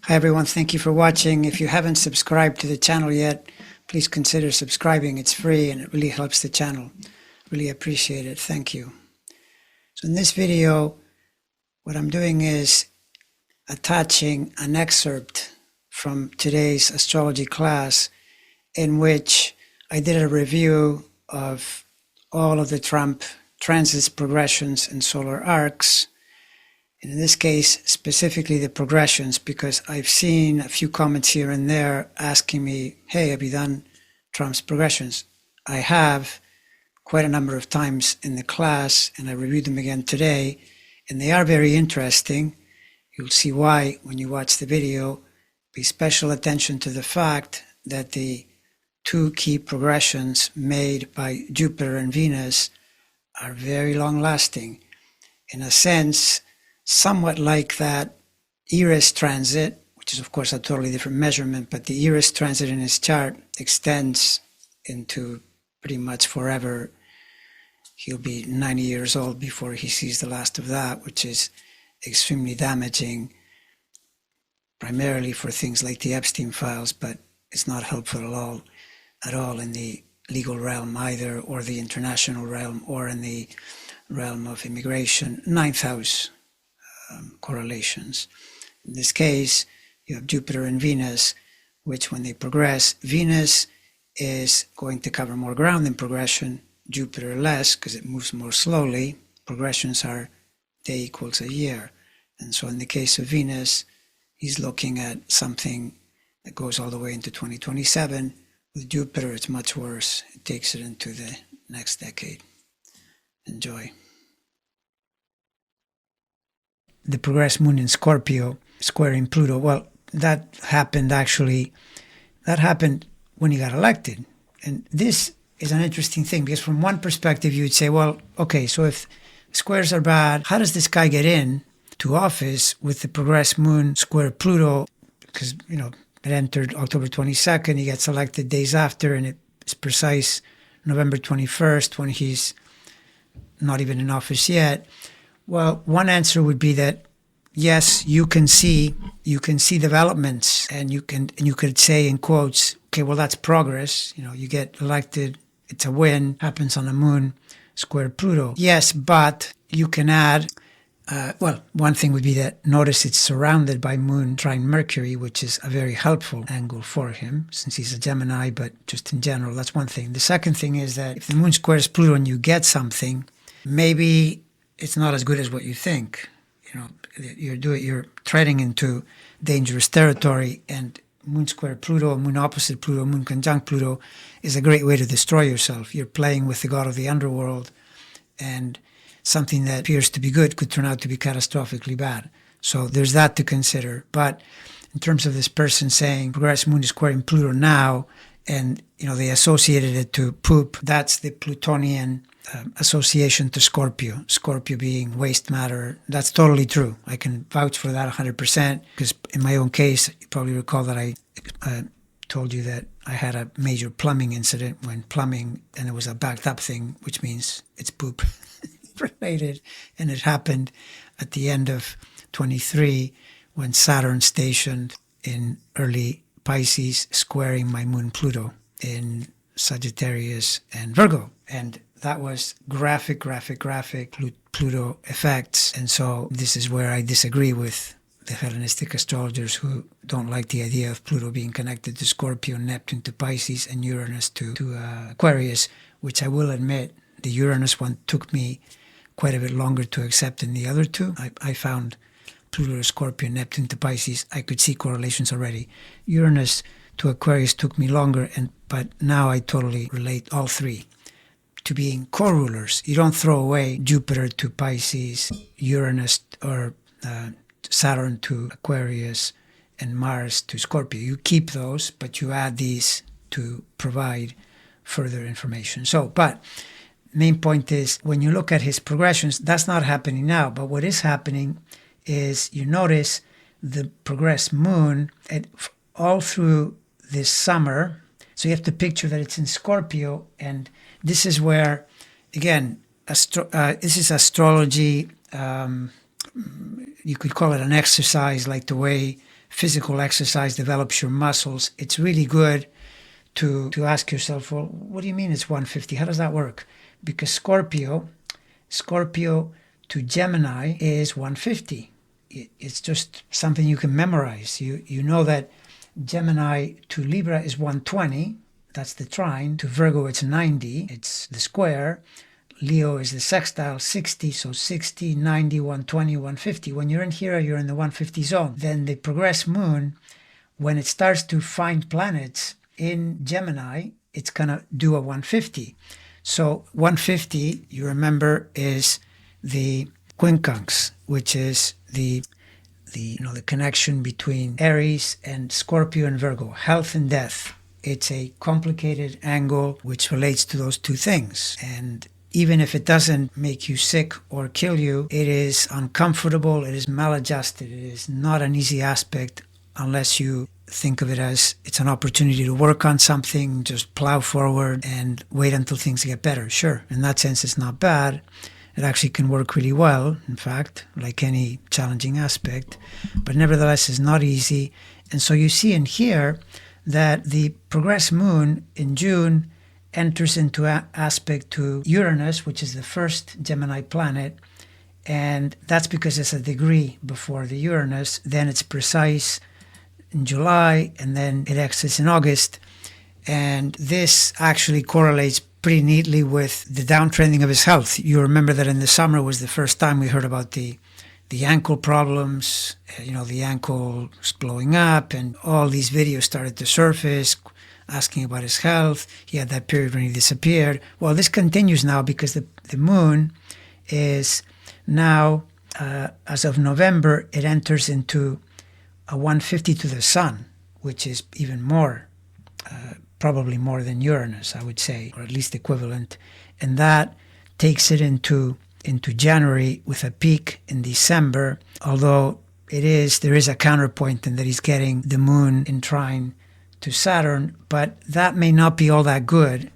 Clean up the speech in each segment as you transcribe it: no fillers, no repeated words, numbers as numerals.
Hi everyone, thank you for watching. If you haven't subscribed to the channel yet, please consider subscribing. It's free and it really helps the channel. Really appreciate it. Thank you. So in this video, what I'm doing is attaching an excerpt from today's astrology class in which I did a review of all of the Trump transits, progressions, and solar arcs. And in this case, specifically the progressions, because I've seen a few comments here and there asking me, hey, have you done Trump's progressions? I have quite a number of times in the class, and I reviewed them again today, and they are very interesting. You'll see why when you watch the video. Pay special attention to the fact that the two key progressions made by Jupiter and Venus are very long-lasting. In a sense, somewhat like that Eris transit, which is of course a totally different measurement, but the Eris transit in his chart extends into pretty much forever. He'll be 90 years old before he sees the last of that, which is extremely damaging, primarily for things like the Epstein files, but it's not helpful at all in the legal realm either, or the international realm, or in the realm of immigration. Ninth house correlations. In this case, you have Jupiter and Venus, which when they progress, Venus is going to cover more ground than progression, Jupiter less because it moves more slowly. Progressions are day equals a year. And so in the case of Venus, he's looking at something that goes all the way into 2027. With Jupiter, it's much worse. It takes it into the next decade. Enjoy. The progressed moon in Scorpio squaring Pluto. Well, that happened when he got elected. And this is an interesting thing because from one perspective, you'd say, well, okay, so if squares are bad, how does this guy get in to office with the progressed moon square Pluto? Because, it entered October 22nd, he gets elected days after, and it's precise November 21st when he's not even in office yet. Well, one answer would be that yes, you can see developments, and you could say in quotes, okay, well that's progress. You get elected, it's a win, happens on the moon square Pluto. Yes, but you can add. One thing would be that notice it's surrounded by Moon trine Mercury, which is a very helpful angle for him since he's a Gemini, but just in general, that's one thing. The second thing is that if the Moon squares Pluto and you get something, maybe it's not as good as what you think. You're treading into dangerous territory, and Moon square Pluto, Moon opposite Pluto, Moon conjunct Pluto is a great way to destroy yourself. You're playing with the god of the underworld, and something that appears to be good could turn out to be catastrophically bad. So there's that to consider. But in terms of this person saying progressed moon is squaring Pluto now, and they associated it to poop, that's the Plutonian association to Scorpio. Scorpio being waste matter. That's totally true. I can vouch for that 100% because in my own case, you probably recall that I told you that I had a major plumbing incident when plumbing, and it was a backed up thing, which means it's poop related, and it happened at the end of 23 when Saturn stationed in early Pisces squaring my moon Pluto in Sagittarius and Virgo, and that was graphic Pluto effects. And so this is where I disagree with the Hellenistic astrologers who don't like the idea of Pluto being connected to Scorpio, Neptune to Pisces, and Uranus to Aquarius, which I will admit the Uranus one took me quite a bit longer to accept than the other two. I found Pluto to Scorpio, Neptune to Pisces. I could see correlations already. Uranus to Aquarius took me longer, but now I totally relate all three to being co-rulers. You don't throw away Jupiter to Pisces, Uranus or Saturn to Aquarius, and Mars to Scorpio. You keep those, but you add these to provide further information. But main point is, when you look at his progressions, that's not happening now. But what is happening is you notice the progressed moon all through this summer. So you have to picture that it's in Scorpio, and this is where, again, this is astrology. You could call it an exercise, like the way physical exercise develops your muscles. It's really good to ask yourself, well, what do you mean it's 150? How does that work? Because Scorpio to Gemini is 150. It's just something you can memorize. You know that Gemini to Libra is 120. That's the trine. To Virgo, it's 90. It's the square. Leo is the sextile, 60. So 60, 90, 120, 150. When you're in here, you're in the 150 zone. Then the progressed moon, when it starts to find planets in Gemini, it's going to do a 150. So 150, you remember, is the quincunx, which is the connection between Aries and Scorpio and Virgo, health and death. It's a complicated angle which relates to those two things. And even if it doesn't make you sick or kill you, it is uncomfortable, it is maladjusted, it is not an easy aspect unless you think of it as it's an opportunity to work on something, just plow forward and wait until things get better. Sure, in that sense, it's not bad. It actually can work really well, in fact, like any challenging aspect, but nevertheless is not easy. And so you see in here that the progressed moon in June enters into aspect to Uranus, which is the first Gemini planet, and that's because it's a degree before the Uranus. Then it's precise in July, and then it exits in August. And this actually correlates pretty neatly with the downtrending of his health. You remember that in the summer was the first time we heard about the ankle problems, the ankle blowing up, and all these videos started to surface asking about his health. He had that period when he disappeared. Well, this continues now because the moon is now, as of November, it enters into a 150 to the sun, which is even more, probably more than Uranus, I would say, or at least equivalent. And that takes it into January with a peak in December, although there is a counterpoint in that he's getting the moon in trine to Saturn, but that may not be all that good.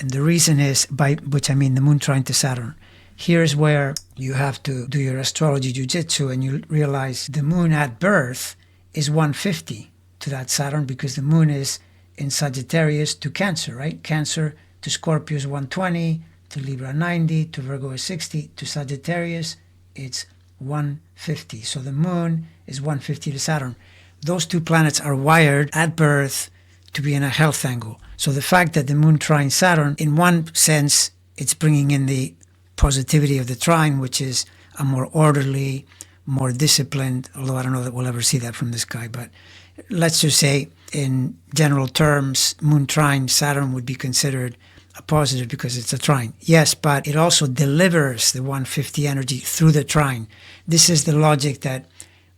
And the reason is, by which I mean the moon trine to Saturn. Here's where you have to do your astrology jujitsu and you realize the moon at birth is 150 to that Saturn because the moon is in Sagittarius to Cancer, right? Cancer to Scorpio is 120, to Libra 90, to Virgo is 60, to Sagittarius it's 150. So the moon is 150 to Saturn. Those two planets are wired at birth to be in a health angle. So the fact that the moon trine Saturn, in one sense, it's bringing in the positivity of the trine, which is a more orderly, more disciplined, although I don't know that we'll ever see that from this guy, but let's just say in general terms, moon trine Saturn would be considered a positive because it's a trine. Yes, but it also delivers the 150 energy through the trine. This is the logic that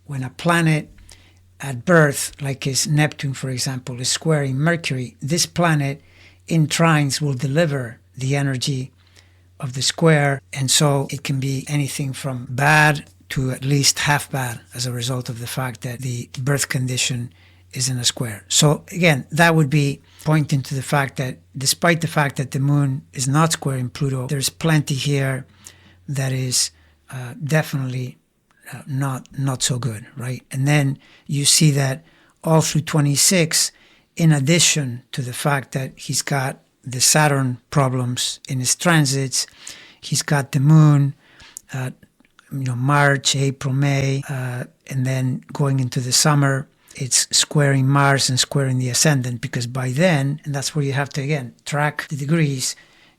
when a planet at birth, like is Neptune, for example, is squaring Mercury, this planet in trines will deliver the energy of the square. And so it can be anything from bad to at least half bad as a result of the fact that the birth condition is in a square. So again, that would be pointing to the fact that despite the fact that the moon is not squaring Pluto, there's plenty here that is definitely not so good, right? And then you see that all through 26, in addition to the fact that he's got the Saturn problems in his transits, he's got the moon, March, April, May, and then going into the summer, it's squaring Mars and squaring the ascendant, because by then, and that's where you have to, again, track the degrees,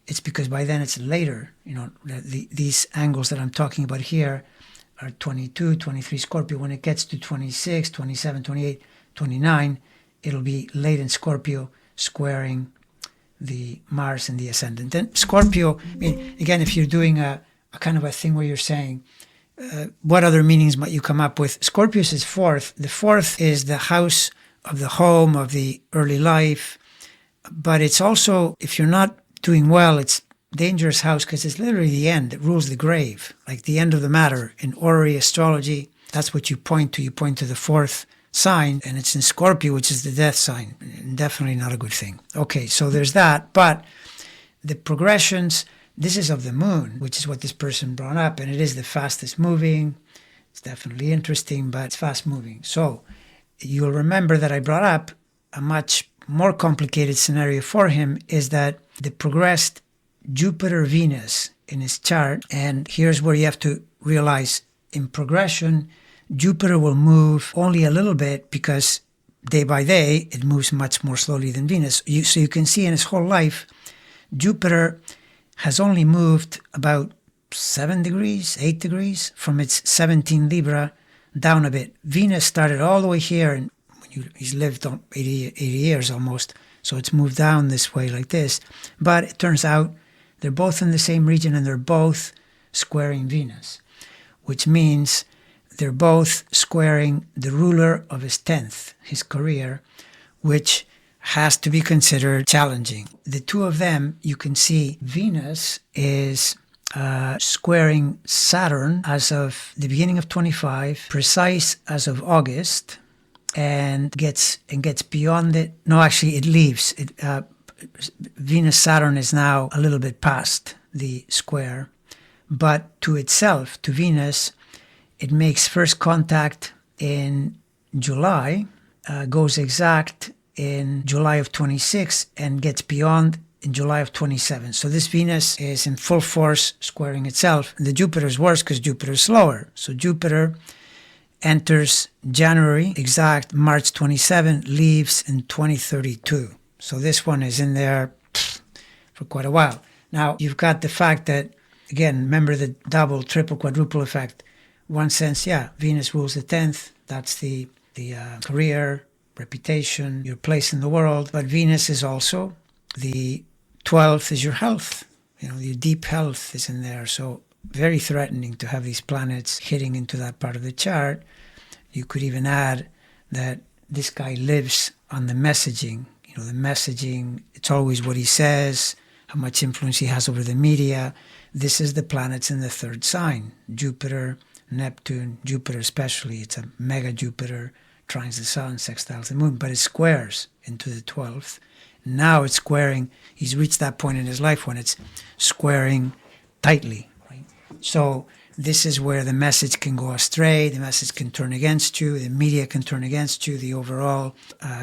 it's because by then it's later. These angles that I'm talking about here are 22, 23 Scorpio. When it gets to 26, 27, 28, 29, it'll be late in Scorpio squaring the Mars and the ascendant. Then Scorpio, again, if you're doing a kind of a thing where you're saying, what other meanings might you come up with? Scorpius is fourth. The fourth is the house of the home, of the early life. But it's also, if you're not doing well, it's dangerous house because it's literally the end. It rules the grave, like the end of the matter. In orrery astrology, that's what you point to. You point to the fourth sign, and it's in Scorpio, which is the death sign. Definitely not a good thing. Okay, so there's that. But the progressions, this is of the moon, which is what this person brought up, and it is the fastest moving. It's definitely interesting, but it's fast moving. So you'll remember that I brought up a much more complicated scenario for him is that the progressed Jupiter-Venus in his chart, and here's where you have to realize in progression, Jupiter will move only a little bit because day by day it moves much more slowly than Venus. So you can see in his whole life, Jupiter has only moved about 7 degrees, 8 degrees from its 17 Libra down a bit. Venus started all the way here, and he's lived on 80 years almost, so it's moved down this way like this. But it turns out they're both in the same region and they're both squaring Venus, which means they're both squaring the ruler of his 10th, his career, which has to be considered challenging. The two of them, you can see Venus is squaring Saturn as of the beginning of 25, precise as of August, and gets beyond it. No, actually, it leaves. Venus-Saturn is now a little bit past the square, but to itself, to Venus, it makes first contact in July, goes exact in July of 26, and gets beyond in July of 27. So this Venus is in full force squaring itself. And the Jupiter is worse because Jupiter is slower. So Jupiter enters January, exact March 27, leaves in 2032. So this one is in there for quite a while. Now, you've got the fact that, again, remember the double, triple, quadruple effect. One sense, yeah, Venus rules the 10th. That's the career, reputation, your place in the world. But Venus is also the 12th is your health. Your deep health is in there. So very threatening to have these planets hitting into that part of the chart. You could even add that this guy lives on the messaging. The messaging, it's always what he says, how much influence he has over the media. This is the planets in the third sign. Jupiter, Neptune, Jupiter especially. It's a mega Jupiter, trines the sun, sextiles the moon, but it squares into the 12th. Now it's squaring. He's reached that point in his life when it's squaring tightly. Right? So this is where the message can go astray, the message can turn against you, the media can turn against you, the overall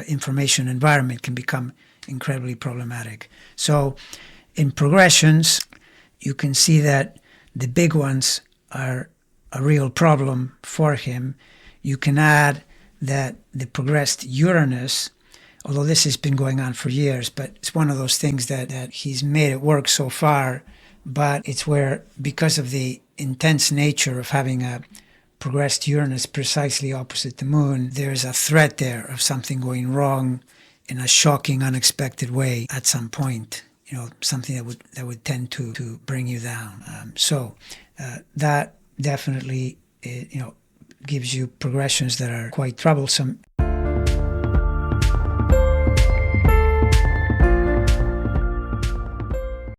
information environment can become incredibly problematic. So in progressions, you can see that the big ones are a real problem for him. You can add that the progressed Uranus, although this has been going on for years, but it's one of those things that he's made it work so far, but it's where, because of the intense nature of having a progressed Uranus precisely opposite the moon, there's a threat there of something going wrong in a shocking, unexpected way at some point. Something that would tend to bring you down. So that definitely gives you progressions that are quite troublesome.